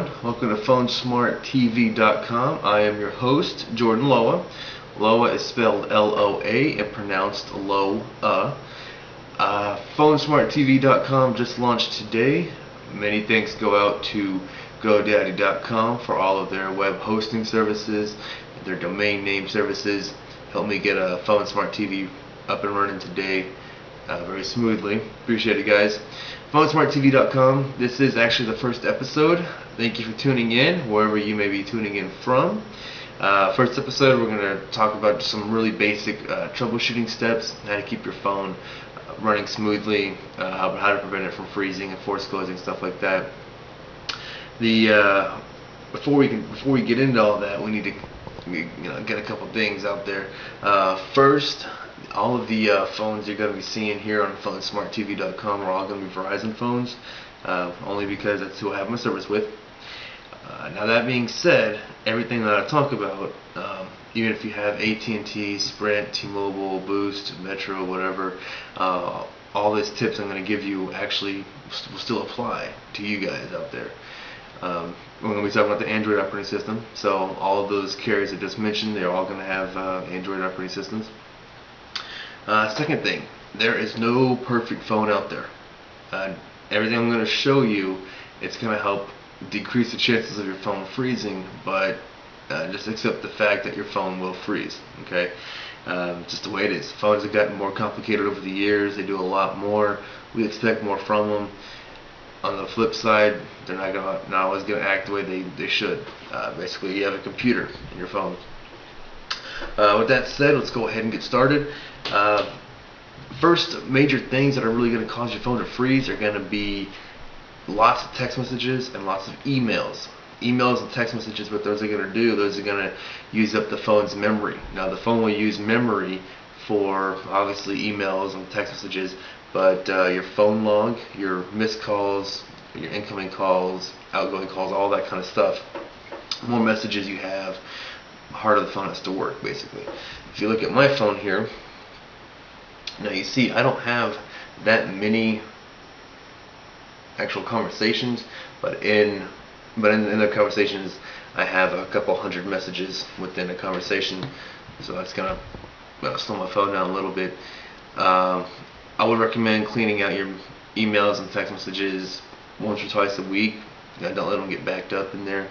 everyone. Welcome to PhoneSmartTV.com. I am your host, Jordan Loa. Loa is spelled L-O-A and pronounced Lo-A. PhoneSmartTV.com just launched today. Many thanks go out to GoDaddy.com for all of their web hosting services, their domain name services. Helped me get a Phone Smart TV up and running today very smoothly. Appreciate it, guys. PhoneSmartTV.com. This is actually the first episode. Thank you for tuning in, wherever you may be tuning in from. First episode, we're going to talk about some really basic troubleshooting steps, how to keep your phone running smoothly, how to prevent it from freezing and force closing, stuff like that. Before we get into all that, we need to get a couple things out there. First, all of the phones you're going to be seeing here on PhoneSmartTV.com are all going to be Verizon phones, only because that's who I have my service with. Now that being said, everything that I talk about, even if you have AT&T, Sprint, T-Mobile, Boost, Metro, whatever, all these tips I'm going to give you actually will still apply to you guys out there. We're going to be talking about the Android operating system, so all of those carriers I just mentioned, they're all going to have Android operating systems. Second thing, there is no perfect phone out there. Everything I'm going to show you, it's going to help decrease the chances of your phone freezing, but just accept the fact that your phone will freeze. Okay, just the way it is. Phones have gotten more complicated over the years. They do a lot more. We expect more from them. On the flip side, they're not always going to act the way they should. Basically, you have a computer in your phone. With that said, let's go ahead and get started. First major things that are really going to cause your phone to freeze are going to be lots of text messages and lots of emails. Emails and text messages, what those are going to do, those are going to use up the phone's memory. Now the phone will use memory for obviously emails and text messages, but your phone log, your missed calls, your incoming calls, outgoing calls, all that kind of stuff, the more messages you have, the harder the phone has to work, basically. If you look at my phone here, now you see I don't have that many actual conversations, but in the conversations I have a couple hundred messages within a conversation, so that's gonna slow my phone down a little bit. I would recommend cleaning out your emails and text messages once or twice a week. Don't let them get backed up in there.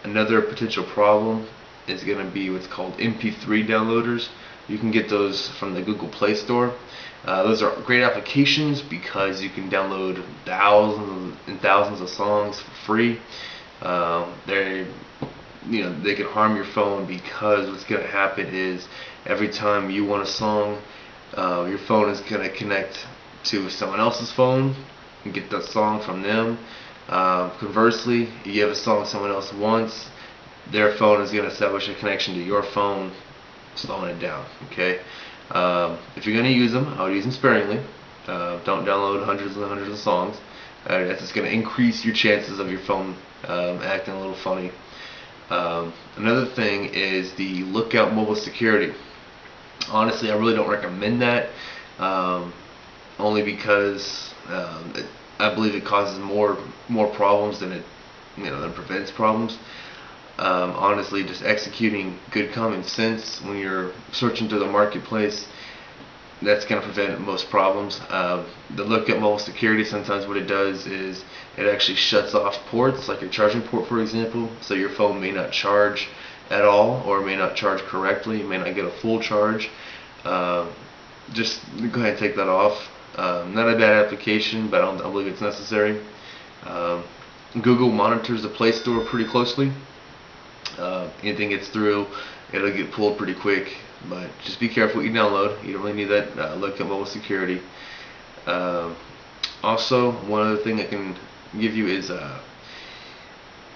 Another potential problem is going to be what's called MP3 downloaders. You can get those from the Google Play Store. Those are great applications because you can download thousands and thousands of songs for free. They can harm your phone because what's going to happen is every time you want a song, your phone is going to connect to someone else's phone and get that song from them. Conversely, you have a song someone else wants, their phone is going to establish a connection to your phone, slowing it down. Okay. If you're going to use them, I would use them sparingly. Don't download hundreds and hundreds of songs. That's just going to increase your chances of your phone acting a little funny. Another thing is the Lookout mobile security. Honestly, I really don't recommend that, only because I believe it causes more problems than it than prevents problems. Honestly, just executing good common sense when you're searching through the marketplace, that's going to prevent most problems. The Lookout mobile security, sometimes what it does is it actually shuts off ports, like your charging port, for example, so your phone may not charge at all, or may not charge correctly. You may not get a full charge. Just go ahead and take that off. Not a bad application, but I don't believe it's necessary. Google monitors the Play Store pretty closely. Anything gets through, it'll get pulled pretty quick, but just be careful what you download. You don't really need that Lookout mobile security. Also, one other thing I can give you is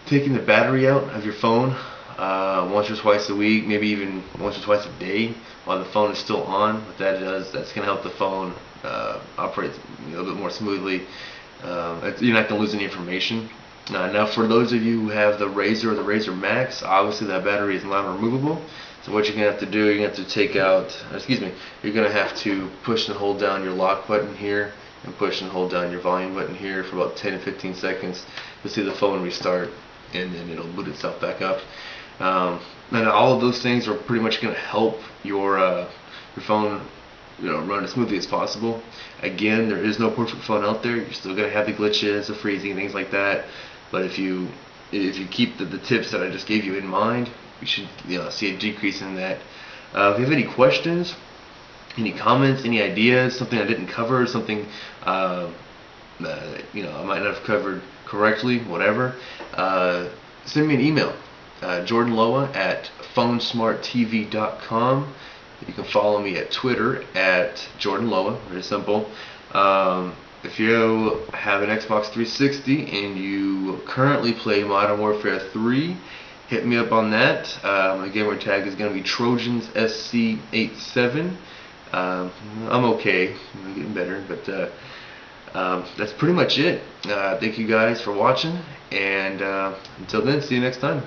taking the battery out of your phone once or twice a week, maybe even once or twice a day while the phone is still on. What that does, that's going to help the phone operate a little bit more smoothly. You're not going to lose any information. Now for those of you who have the Razr or the Razr Max, obviously that battery is non-removable. So what you're going to have to do, you're going to have to take out, you're going to have to push and hold down your lock button here and push and hold down your volume button here for about 10 to 15 seconds. You'll see the phone restart, and then it'll boot itself back up. And all of those things are pretty much going to help your phone, run as smoothly as possible. Again, there is no perfect phone out there. You're still going to have the glitches, the freezing, things like that. But if you keep the tips that I just gave you in mind, you should see a decrease in that. If you have any questions, any comments, any ideas, something I didn't cover, something I might not have covered correctly, whatever, send me an email. Jordan Loa at phonesmarttv.com. You can follow me at Twitter at Jordan Loa. Very simple. If you have an Xbox 360 and you currently play Modern Warfare 3, hit me up on that. My gamer tag is going to be Trojans SC87. I'm okay. I'm getting better, but that's pretty much it. Thank you guys for watching, and until then, see you next time.